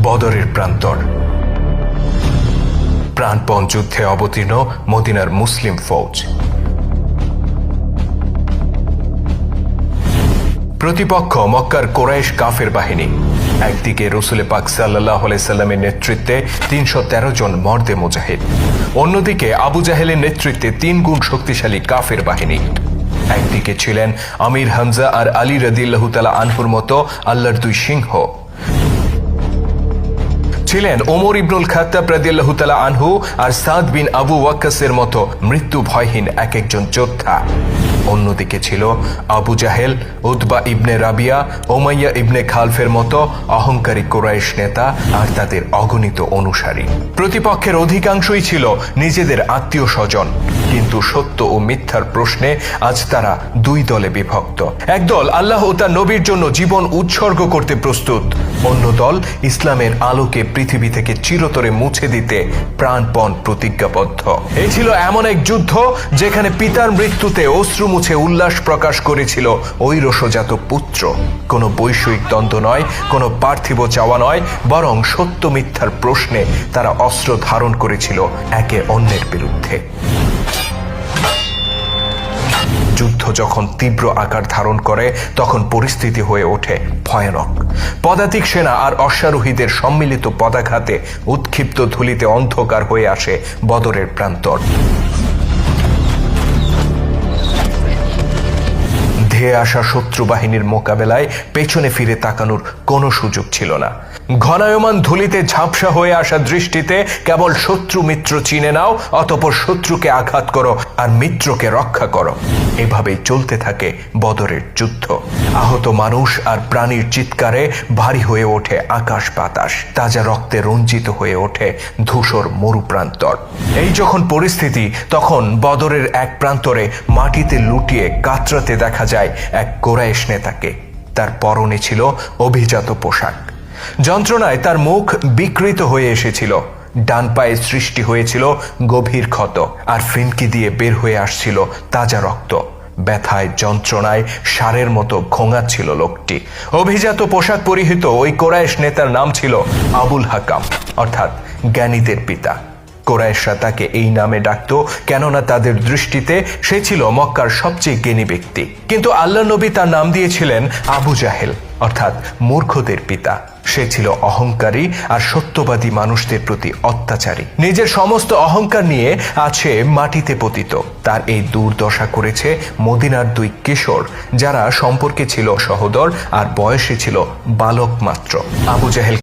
বদরের প্রান্তর। প্রাণপণ যুদ্ধে অবতীর্ণ মদিনার মুসলিম ফৌজ। প্রতিপক্ষ মক্কার কোরাইশ কাফের বাহিনী। একদিকে রসুল পাক সাল্লাল্লাহু আলাইহি সাল্লামের নেতৃত্বে ৩১৩ জন মর্দে মুজাহিদ, অন্যদিকে আবু জাহেলের নেতৃত্বে ৩ গুণ শক্তিশালী কাফের বাহিনী। একদিকে ছিলেন আমির হামজা আর আলী রাদিয়াল্লাহু তাআলা আনহুর মতো আল্লাহর দুই সিংহ, ছিলেন ওমর ইবনুল খাত্তাব রাদিয়াল্লাহু তাআলা আনহু আর সাদ বিন আবু ওয়াক্কাসের মতো মৃত্যু ভয়হীন এক একজন যোদ্ধা। অন্যদিকে ছিল আবু জাহেল, উতবা ইবনে রাবিয়া, উমাইয়া ইবনে খালফের মতো অহংকারী কুরাইশ নেতা আর তাদের অগণিত অনুসারী। প্রতিপক্ষের অধিকাংশই ছিল নিজেদের আত্মীয় স্বজন, কিন্তু সত্য ও মিথ্যার প্রশ্নে আজ তারা দুই দলে বিভক্ত। একদল আল্লাহ ও তার নবীর জন্য জীবন উৎসর্গ করতে প্রস্তুত, অন্য দল ইসলামের আলোকে পৃথিবী থেকে চিরতরে মুছে দিতে প্রাণপণ প্রতিজ্ঞাবদ্ধ। এই ছিল এমন এক যুদ্ধ যেখানে পিতার মৃত্যুতে অশ্রু মুছে উল্লাস প্রকাশ করেছিল ওই রসজাত পুত্র। কোনো বৈষয়িক দ্বন্দ্ব নয়, কোনো পার্থিব চাওয়া নয়, বরং সত্য মিথ্যার প্রশ্নে তারা অস্ত্র ধারণ করেছিল একে অন্যের বিরুদ্ধে। যুদ্ধ যখন তীব্র আকার ধারণ করে তখন পরিস্থিতি হয়ে ওঠে ভয়ানক। পদাতিক সেনা আর অশ্বারোহীদের সম্মিলিত পদাঘাতে উৎক্ষিপ্ত ধুলিতে অন্ধকার হয়ে আসে বদরের প্রান্তর। ধেয়ে আসা শত্রু বাহিনীর মোকাবেলায় পেছনে ফিরে তাকানোর কোনো সুযোগ ছিল না। ঘনায়মান ধুলিতে ঝাপসা হয়ে আসা দৃষ্টিতে কেবল শত্রু মিত্র চিনে নাও, অতঃপর শত্রুকে আঘাত করো আর মিত্রকে রক্ষা করো। এভাবেই চলতে থাকে বদরের যুদ্ধ। আহত মানুষ আর প্রাণীর চিৎকারে ভারী হয়ে ওঠে আকাশ বাতাস, তাজা রক্তে রঞ্জিত হয়ে ওঠে ধূসর মরুপ্রান্তর। এই যখন পরিস্থিতি, তখন বদরের এক প্রান্তরে মাটিতে লুটিয়ে কাতরাতে দেখা যায় এক কুরাইশ নেতাকে। তার পরনে ছিল অভিজাত পোশাক, যন্ত্রণায় তার মুখ বিকৃত হয়ে এসেছিল, ডান পায়ে সৃষ্টি হয়েছিল গভীর ক্ষত, আর ফিনকি দিয়ে বের হয়ে আসছিল তাজা রক্ত। ব্যথায় যন্ত্রণায় ষাঁড়ের মতো ঘোঙাচ্ছিল লোকটি। অভিজাত পোশাক পরিহিত ওই কোরাইশ নেতার নাম ছিল আবুল হাকাম, অর্থাৎ জ্ঞানীদের পিতা। কোরাইশরা তাকে এই নামে ডাকত কেননা তাদের দৃষ্টিতে সে ছিল মক্কার সবচেয়ে জ্ঞানী ব্যক্তি। কিন্তু আল্লাহ নবী তার নাম দিয়েছিলেন আবু জাহেল, অর্থাৎ মূর্খদের পিতা। সে ছিল অহংকারী আর সত্যবাদী মানুষদের প্রতি অত্যাচারী। নিজের সমস্ত অহংকার নিয়ে আছে মাটিতে পতিত। তার এই দুর্দশা করেছে মদিনার দুই কিশোর, যারা সম্পর্কে ছিল সহোদর আর বয়সে ছিল বালক মাত্র। আবু জাহেল